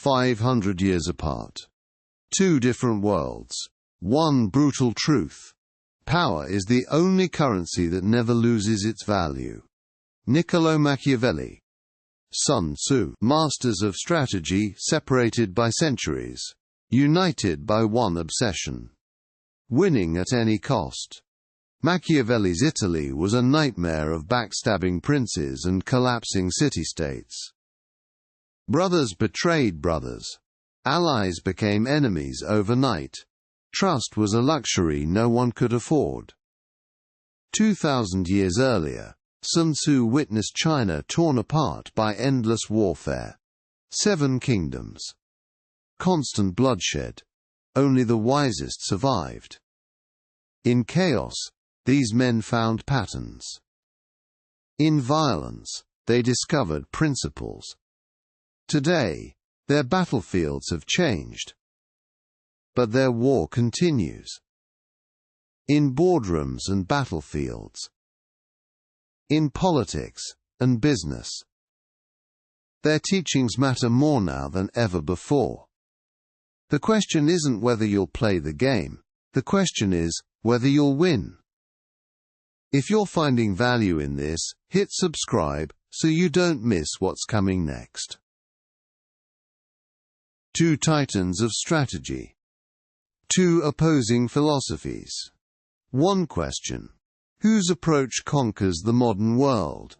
500 years apart. Two different worlds. One brutal truth. Power is the only currency that never loses its value. Niccolo Machiavelli. Sun Tzu. Masters of strategy, separated by centuries, united by one obsession: winning at any cost. Machiavelli's Italy was a nightmare of backstabbing princes and collapsing city-states. Brothers betrayed brothers. Allies became enemies overnight. Trust was a luxury no one could afford. 2,000 years earlier, Sun Tzu witnessed China torn apart by endless warfare. 7 kingdoms. Constant bloodshed. Only the wisest survived. In chaos, these men found patterns. In violence, they discovered principles. Today, their battlefields have changed. But their war continues. In boardrooms and battlefields. In politics and business. Their teachings matter more now than ever before. The question isn't whether you'll play the game, the question is whether you'll win. If you're finding value in this, hit subscribe so you don't miss what's coming next. Two titans of strategy. Two opposing philosophies. One question: whose approach conquers the modern world?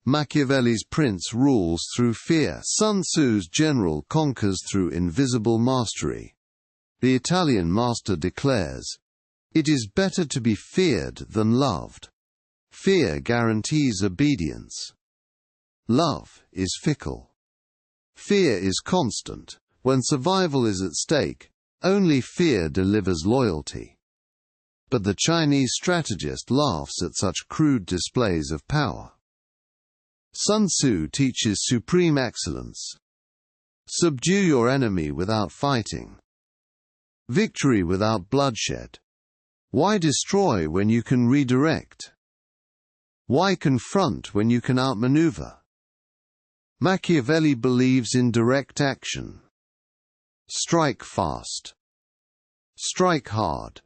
Machiavelli's prince rules through fear. Sun Tzu's general conquers through invisible mastery. The Italian master declares, "It is better to be feared than loved." Fear guarantees obedience. Love is fickle. Fear is constant. When survival is at stake, only fear delivers loyalty. But the Chinese strategist laughs at such crude displays of power. Sun Tzu teaches supreme excellence. Subdue your enemy without fighting. Victory without bloodshed. Why destroy when you can redirect? Why confront when you can outmaneuver? Machiavelli believes in direct action. Strike fast. Strike hard.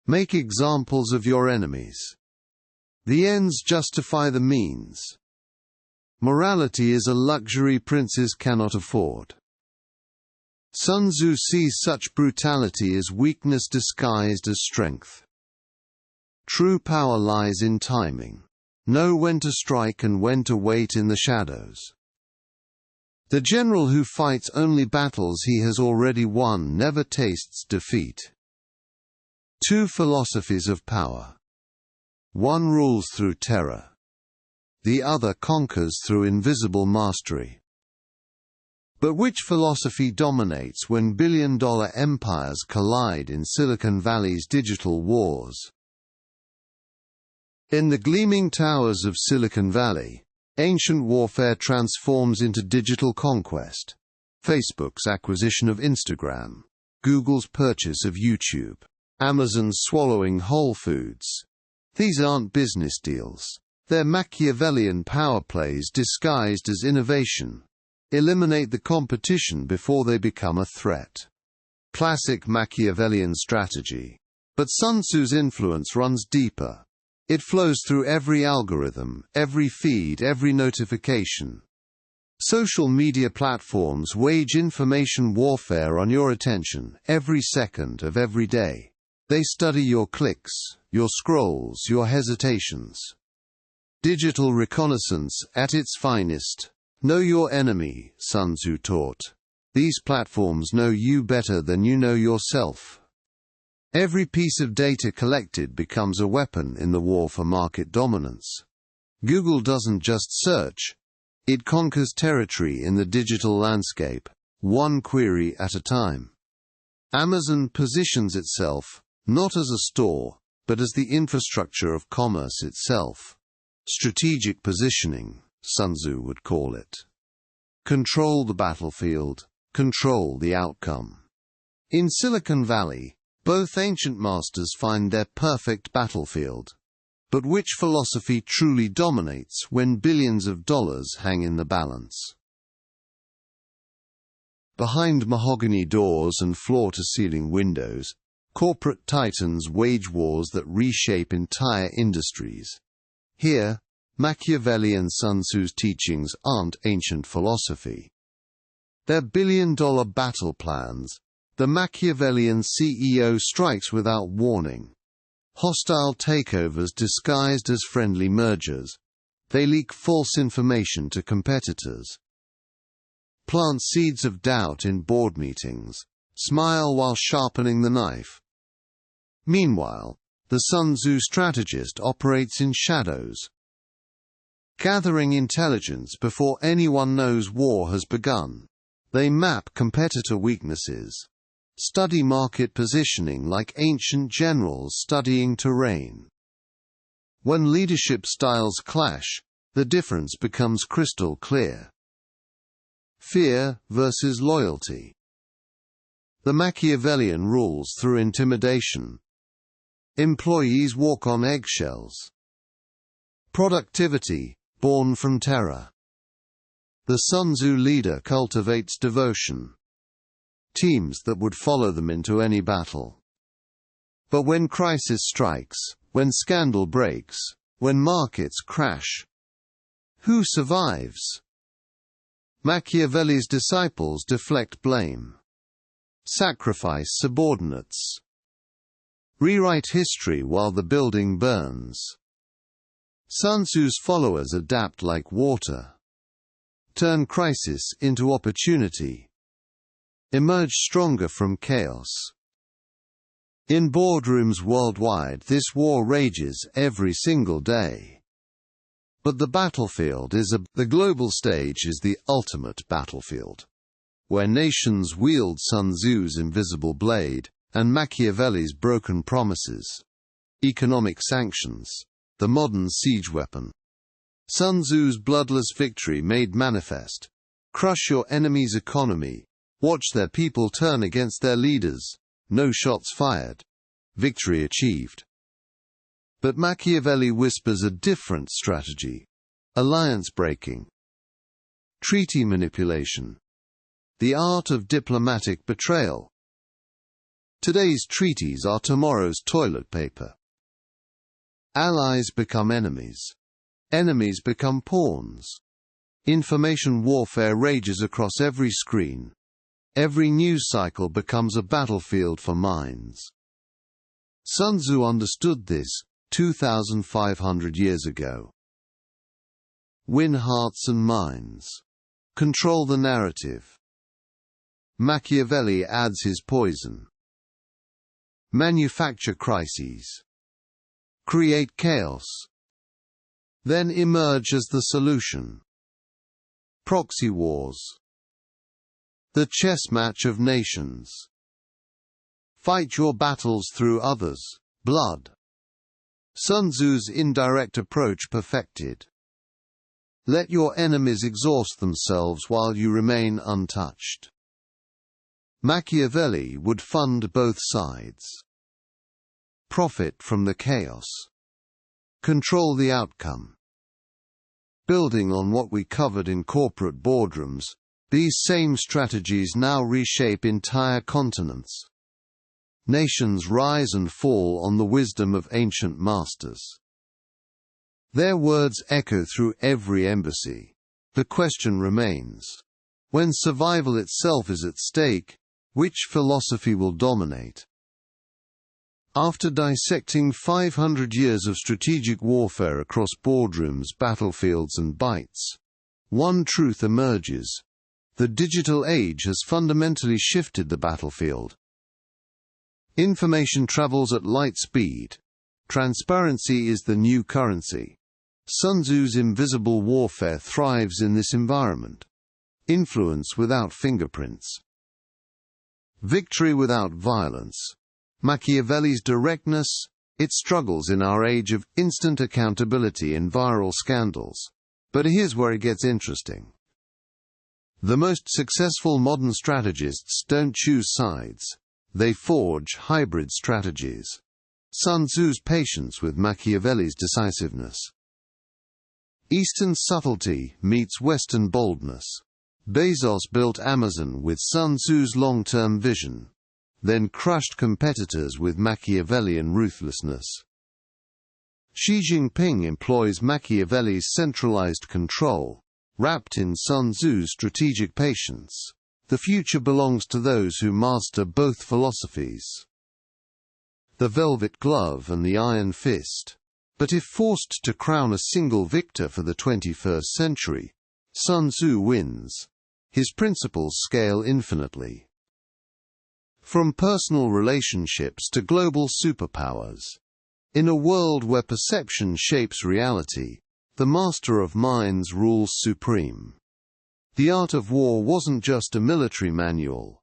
Make examples of your enemies. The ends justify the means. Morality is a luxury princes cannot afford. Sun Tzu sees such brutality as weakness disguised as strength. True power lies in timing. Know when to strike and when to wait in the shadows. The general who fights only battles he has already won never tastes defeat. Two philosophies of power. One rules through terror. The other conquers through invisible mastery. But which philosophy dominates when billion-dollar empires collide in Silicon Valley's digital wars? In the gleaming towers of Silicon Valley, ancient warfare transforms into digital conquest. Facebook's acquisition of Instagram, Google's purchase of YouTube, Amazon's swallowing Whole Foods. These aren't business deals. They're Machiavellian power plays disguised as innovation. Eliminate the competition before they become a threat. Classic Machiavellian strategy. But Sun Tzu's influence runs deeper. It flows through every algorithm, every feed, every notification. Social media platforms wage information warfare on your attention every second of every day. They study your clicks, your scrolls, your hesitations. Digital reconnaissance at its finest. Know your enemy, Sun Tzu taught. These platforms know you better than you know yourself. Every piece of data collected becomes a weapon in the war for market dominance. Google doesn't just search. It conquers territory in the digital landscape, one query at a time. Amazon positions itself, not as a store, but as the infrastructure of commerce itself. Strategic positioning, Sun Tzu would call it. Control the battlefield, control the outcome. In Silicon Valley, both ancient masters find their perfect battlefield. But which philosophy truly dominates when billions of dollars hang in the balance? Behind mahogany doors and floor-to-ceiling windows, corporate titans wage wars that reshape entire industries. Here, Machiavelli and Sun Tzu's teachings aren't ancient philosophy. They're billion-dollar battle plans. The Machiavellian CEO strikes without warning. Hostile takeovers disguised as friendly mergers. They leak false information to competitors. Plant seeds of doubt in board meetings. Smile while sharpening the knife. Meanwhile, the Sun Tzu strategist operates in shadows, gathering intelligence before anyone knows war has begun. They map competitor weaknesses, study market positioning like ancient generals studying terrain. When leadership styles clash, the difference becomes crystal clear. Fear versus loyalty. The Machiavellian rules through intimidation. Employees walk on eggshells. Productivity, born from terror. The Sun Tzu leader cultivates devotion. Teams that would follow them into any battle. But when crisis strikes, when scandal breaks, when markets crash, who survives? Machiavelli's disciples deflect blame. Sacrifice subordinates. Rewrite history while the building burns. Sun Tzu's followers adapt like water. Turn crisis into opportunity. Emerge stronger from chaos. In boardrooms worldwide, this war rages every single day. But the battlefield the global stage is the ultimate battlefield, where nations wield Sun Tzu's invisible blade and Machiavelli's broken promises. Economic sanctions, the modern siege weapon. Sun Tzu's bloodless victory made manifest. Crush your enemy's economy. Watch their people turn against their leaders. No shots fired. Victory achieved. But Machiavelli whispers a different strategy. Alliance breaking. Treaty manipulation. The art of diplomatic betrayal. Today's treaties are tomorrow's toilet paper. Allies become enemies. Enemies become pawns. Information warfare rages across every screen. Every news cycle becomes a battlefield for minds. Sun Tzu understood this 2,500 years ago. Win hearts and minds. Control the narrative. Machiavelli adds his poison. Manufacture crises. Create chaos. Then emerge as the solution. Proxy wars. The chess match of nations. Fight your battles through others' blood. Sun Tzu's indirect approach perfected. Let your enemies exhaust themselves while you remain untouched. Machiavelli would fund both sides. Profit from the chaos. Control the outcome. Building on what we covered in corporate boardrooms, these same strategies now reshape entire continents. Nations rise and fall on the wisdom of ancient masters. Their words echo through every embassy. The question remains: when survival itself is at stake, which philosophy will dominate? After dissecting 500 years of strategic warfare across boardrooms, battlefields and bytes, one truth emerges: the digital age has fundamentally shifted the battlefield. Information travels at light speed. Transparency is the new currency. Sun Tzu's invisible warfare thrives in this environment. Influence without fingerprints. Victory without violence. Machiavelli's directness, it struggles in our age of instant accountability and viral scandals. But here's where it gets interesting. The most successful modern strategists don't choose sides. They forge hybrid strategies. Sun Tzu's patience with Machiavelli's decisiveness. Eastern subtlety meets Western boldness. Bezos built Amazon with Sun Tzu's long-term vision, then crushed competitors with Machiavellian ruthlessness. Xi Jinping employs Machiavelli's centralized control, wrapped in Sun Tzu's strategic patience. The future belongs to those who master both philosophies. The velvet glove and the iron fist. But if forced to crown a single victor for the 21st century, Sun Tzu wins. His principles scale infinitely. From personal relationships to global superpowers. In a world where perception shapes reality, the master of minds rules supreme. The Art of War wasn't just a military manual.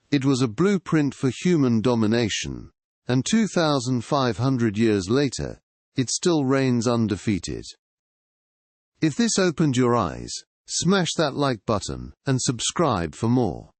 It was a blueprint for human domination, and 2,500 years later, it still reigns undefeated. If this opened your eyes, smash that like button, and subscribe for more.